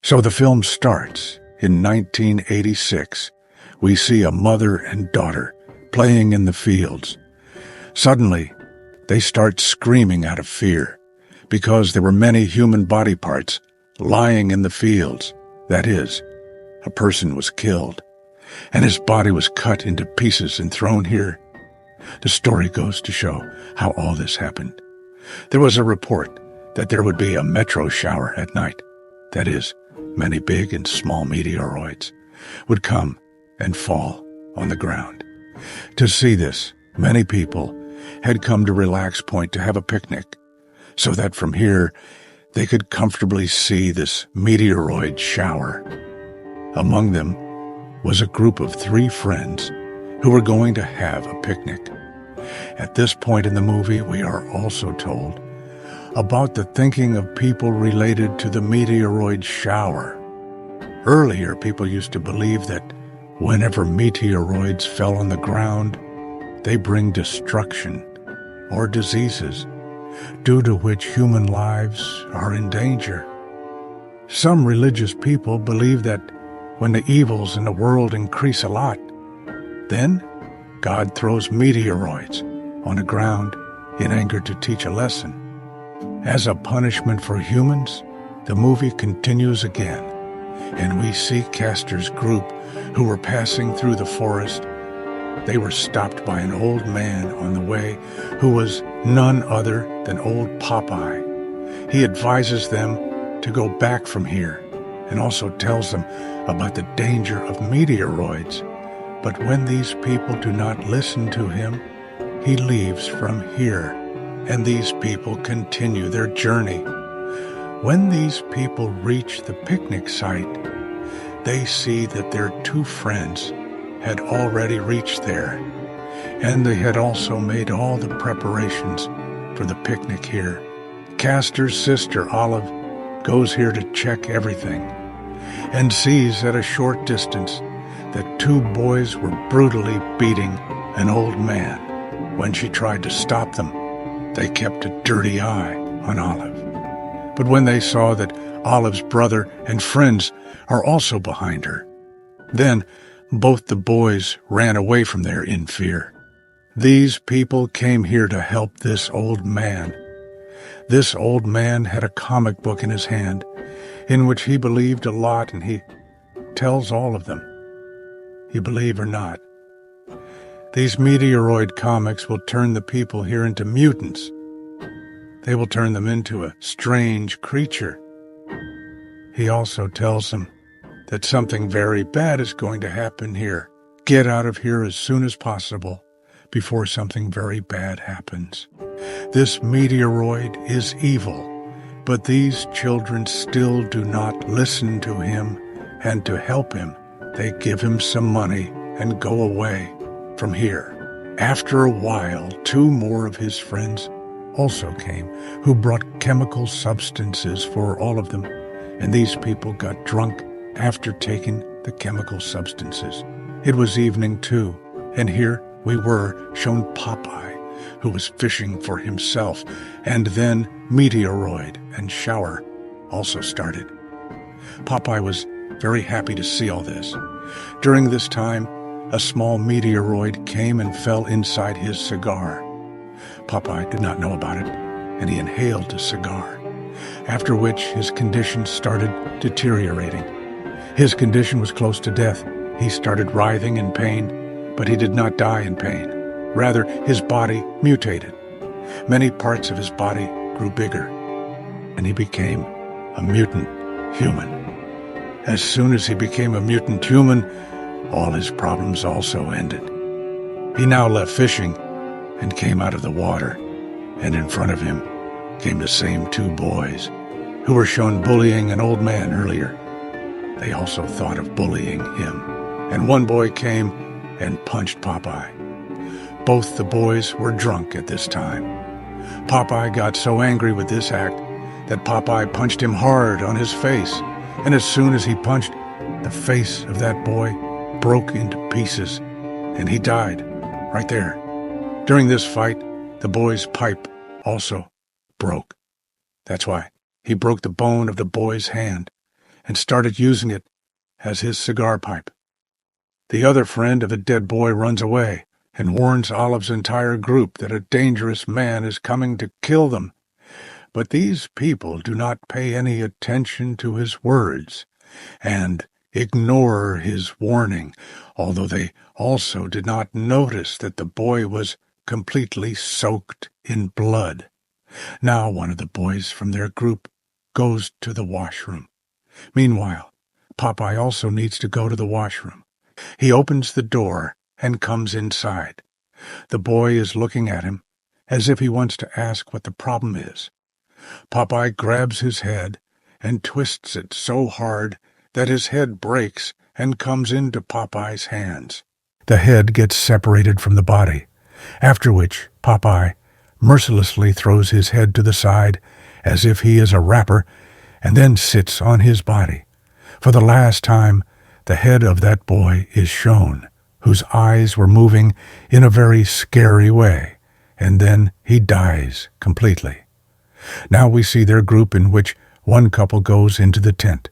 So the film starts in 1986. We see a mother and daughter playing in the fields. Suddenly, they start screaming out of fear because there were many human body parts lying in the fields. That is, a person was killed, and his body was cut into pieces and thrown here. The story goes to show how all this happened. There was a report that there would be a meteor shower at night. That is, many big and small meteoroids would come and fall on the ground. To see this, many people had come to Relax Point to have a picnic, so that from here they could comfortably see this meteoroid shower. Among them was a group of 3 friends who were going to have a picnic. At this point in the movie, we are also told about the thinking of people related to the meteoroid shower. Earlier, people used to believe that whenever meteoroids fell on the ground, they bring destruction or diseases, due to which human lives are in danger. Some religious people believe that when the evils in the world increase a lot, then God throws meteoroids on the ground in anger to teach a lesson. As a punishment for humans, the movie continues again, and we see Castor's group who were passing through the forest. They were stopped by an old man on the way who was none other than old Popeye. He advises them to go back from here and also tells them about the danger of meteoroids. But when these people do not listen to him, he leaves from here, and these people continue their journey. When these people reach the picnic site, they see that their 2 friends had already reached there, and they had also made all the preparations for the picnic here. Castor's sister, Olive, goes here to check everything and sees at a short distance that 2 boys were brutally beating an old man. When she tried to stop them, they kept a dirty eye on Olive. But when they saw that Olive's brother and friends are also behind her, then both the boys ran away from there in fear. These people came here to help this old man. This old man had a comic book in his hand in which he believed a lot, and he tells all of them, you believe or not. These meteoroid comics will turn the people here into mutants. They will turn them into a strange creature. He also tells them that something very bad is going to happen here. Get out of here as soon as possible before something very bad happens. This meteoroid is evil, but these children still do not listen to him, and to help him, they give him some money and go away from here. After a while, 2 more of his friends also came, who brought chemical substances for all of them, and these people got drunk after taking the chemical substances. It was evening too, and here we were shown Popeye, who was fishing for himself, and then meteoroid and shower also started. Popeye was very happy to see all this. During this time, a small meteoroid came and fell inside his cigar. Popeye did not know about it, and he inhaled the cigar, after which his condition started deteriorating. His condition was close to death. He started writhing in pain, but he did not die in pain. Rather, his body mutated. Many parts of his body grew bigger, and he became a mutant human. As soon as he became a mutant human, all his problems also ended. He now left fishing and came out of the water, and in front of him came the same 2 boys who were shown bullying an old man earlier. They also thought of bullying him, and one boy came and punched Popeye. Both the boys were drunk at this time. Popeye got so angry with this act that Popeye punched him hard on his face, and as soon as he punched, the face of that boy broke into pieces, and he died right there. During this fight, the boy's pipe also broke. That's why he broke the bone of the boy's hand, and started using it as his cigar pipe. The other friend of the dead boy runs away and warns Olive's entire group that a dangerous man is coming to kill them. But these people do not pay any attention to his words and ignore his warning, although they also did not notice that the boy was completely soaked in blood. Now one of the boys from their group goes to the washroom. Meanwhile, Popeye also needs to go to the washroom. He opens the door and comes inside. The boy is looking at him as if he wants to ask what the problem is. Popeye grabs his head and twists it so hard that his head breaks and comes into Popeye's hands. The head gets separated from the body, after which Popeye mercilessly throws his head to the side as if he is a rapper and then sits on his body. For the last time, the head of that boy is shown, whose eyes were moving in a very scary way, and then he dies completely. Now we see their group in which one couple goes into the tent,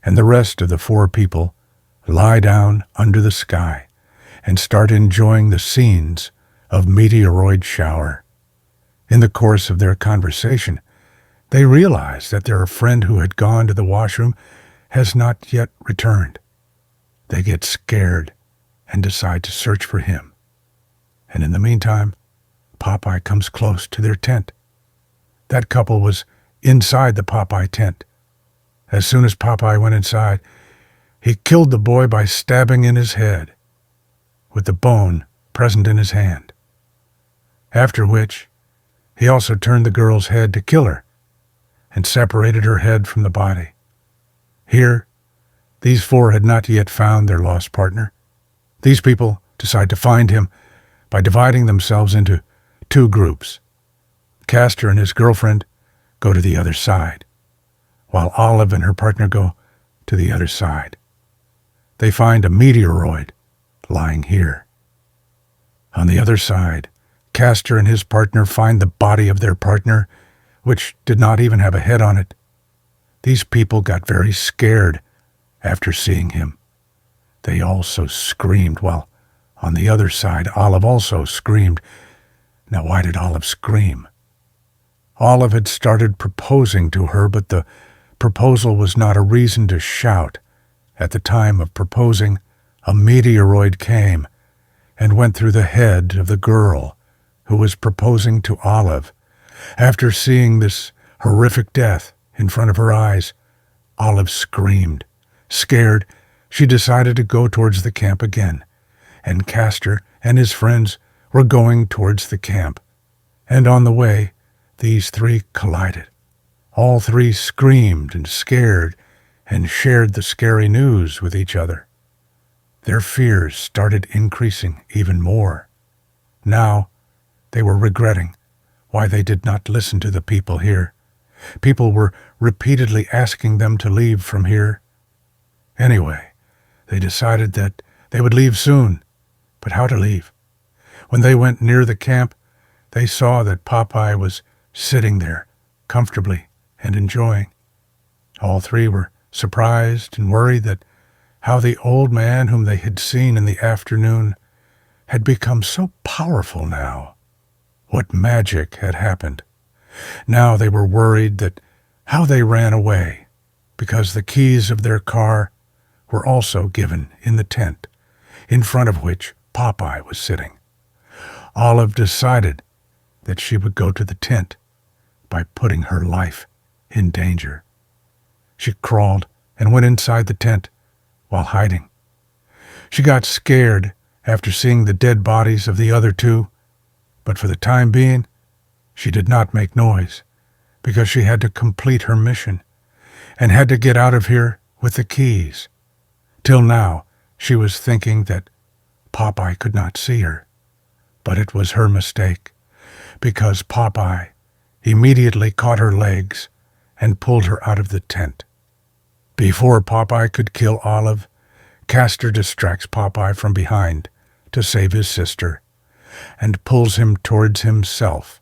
and the rest of the 4 people lie down under the sky and start enjoying the scenes of meteoroid shower. In the course of their conversation, they realize that their friend who had gone to the washroom has not yet returned. They get scared and decide to search for him. And in the meantime, Popeye comes close to their tent. That couple was inside the Popeye tent. As soon as Popeye went inside, he killed the boy by stabbing in his head, with the bone present in his hand. After which, he also turned the girl's head to kill her, and separated her head from the body. Here, these 4 had not yet found their lost partner. These people decide to find him by dividing themselves into 2 groups. Castor and his girlfriend go to the other side, while Olive and her partner go to the other side. They find a meteoroid lying here. On the other side, Castor and his partner find the body of their partner, which did not even have a head on it. These people got very scared after seeing him. They also screamed, while on the other side, Olive also screamed. Now, why did Olive scream? Olive had started proposing to her, but the proposal was not a reason to shout. At the time of proposing, a meteoroid came and went through the head of the girl who was proposing to Olive. After seeing this horrific death in front of her eyes, Olive screamed. Scared, she decided to go towards the camp again, and Castor and his friends were going towards the camp. And on the way, these 3 collided. All 3 screamed and scared and shared the scary news with each other. Their fears started increasing even more. Now, they were regretting why they did not listen to the people here. People were repeatedly asking them to leave from here. Anyway, they decided that they would leave soon. But how to leave? When they went near the camp, they saw that Popeye was sitting there comfortably and enjoying. All 3 were surprised and worried that how the old man whom they had seen in the afternoon had become so powerful now. What magic had happened? Now they were worried that how they ran away, because the keys of their car were also given in the tent, in front of which Popeye was sitting. Olive decided that she would go to the tent by putting her life in danger. She crawled and went inside the tent while hiding. She got scared after seeing the dead bodies of the other 2, but for the time being, she did not make noise because she had to complete her mission and had to get out of here with the keys. Till now, she was thinking that Popeye could not see her, but it was her mistake, because Popeye immediately caught her legs and pulled her out of the tent. Before Popeye could kill Olive, Castor distracts Popeye from behind to save his sister and pulls him towards himself.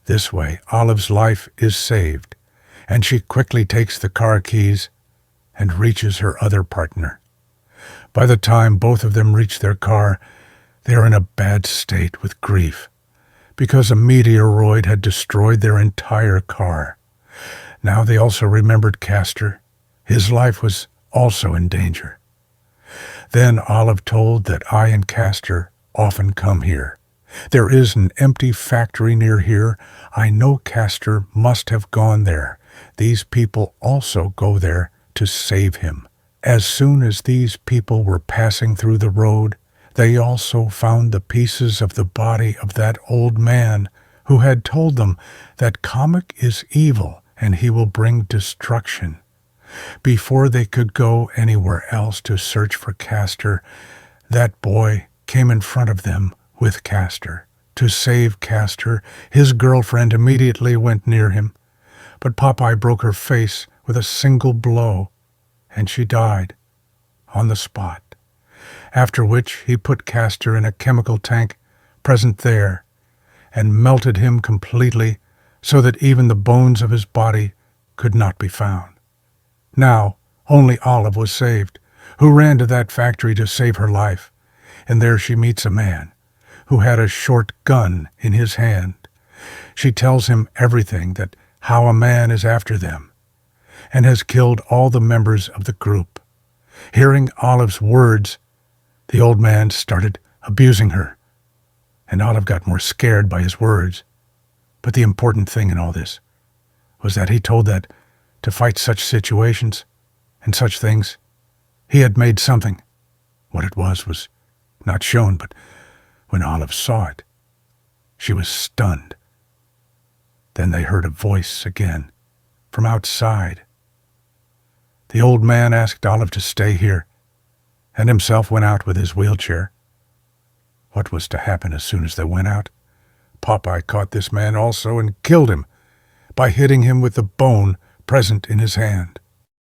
This way, Olive's life is saved, and she quickly takes the car keys and reaches her other partner. By the time both of them reach their car, they are in a bad state with grief, because a meteoroid had destroyed their entire car. Now they also remembered Castor. His life was also in danger. Then Olive told that I and Castor often come here. There is an empty factory near here. I know Castor must have gone there. These people also go there to save him. As soon as these people were passing through the road, they also found the pieces of the body of that old man who had told them that Comic is evil and he will bring destruction. Before they could go anywhere else to search for Castor, that boy came in front of them with Castor. To save Castor, his girlfriend immediately went near him, but Popeye broke her face with a single blow, and she died on the spot. After which he put Castor in a chemical tank present there and melted him completely so that even the bones of his body could not be found. Now only Olive was saved, who ran to that factory to save her life, and there she meets a man who had a short gun in his hand. She tells him everything, that how a man is after them and has killed all the members of the group. Hearing Olive's words, the old man started abusing her, and Olive got more scared by his words. But the important thing in all this was that he told that to fight such situations and such things, he had made something. What it was not shown, but when Olive saw it, she was stunned. Then they heard a voice again from outside. The old man asked Olive to stay here, and himself went out with his wheelchair. What was to happen as soon as they went out? Popeye caught this man also and killed him by hitting him with the bone present in his hand.